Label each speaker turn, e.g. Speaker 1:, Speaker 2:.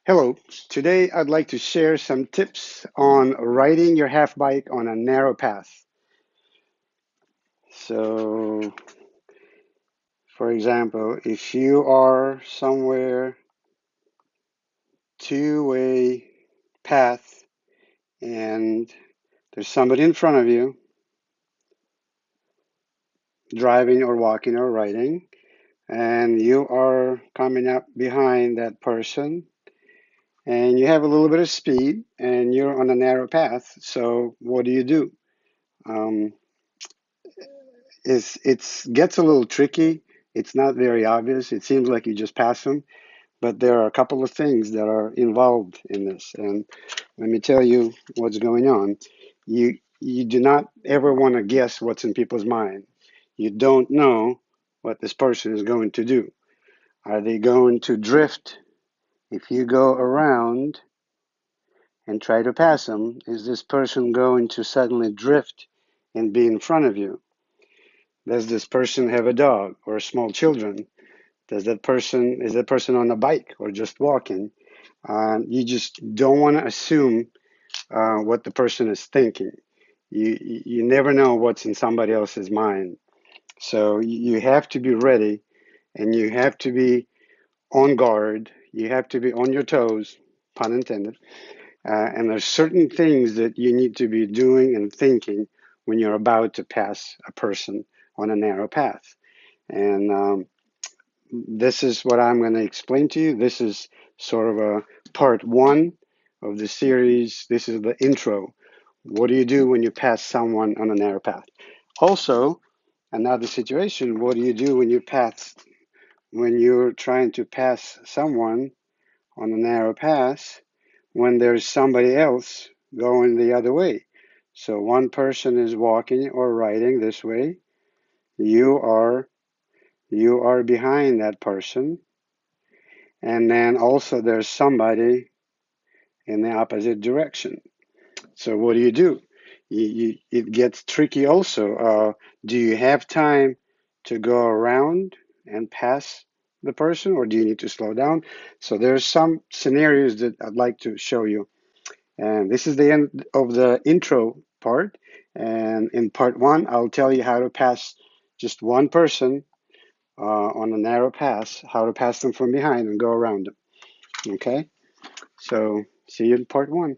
Speaker 1: Hello, today I'd like to share some tips on riding your half bike on a narrow path. So, for example, if you are somewhere two-way path and there's somebody in front of you driving or walking or riding, and you are coming up behind that person and you have a little bit of speed and you're on a narrow path, so what do you do? Um, it's gets a little tricky. It's not very obvious. It seems like you just pass them, but there are a couple of things that are involved in this. And let me tell you what's going on. You do not ever want to guess what's in people's mind. You don't know what this person is going to do. Are they going to drift if you go around and try to pass them? Is this person going to suddenly drift and be in front of you? Does this person have a dog or small children? Is that person on a bike or just walking? You just don't want to assume what the person is thinking. You never know what's in somebody else's mind. So you have to be ready and you have to be on guard. You have to be on your toes, pun intended. And there's certain things that you need to be doing and thinking when you're about to pass a person on a narrow path. And this is what I'm going to explain to you. This is sort of a part one of the series. This is the intro. What do you do when you pass someone on a narrow path? Also, another situation, what do you do when you're trying to pass someone on a narrow path when there's somebody else going the other way? So one person is walking or riding this way. You are you are behind that person. And then also there's somebody in the opposite direction. So what do? It gets tricky also. Do you have time to go around and pass the person, or do you need to slow down? So there's some scenarios that I'd like to show you. And this is the end of the intro part. And in part one, I'll tell you how to pass just one person on a narrow path, how to pass them from behind and go around them. Okay? So see you in part one.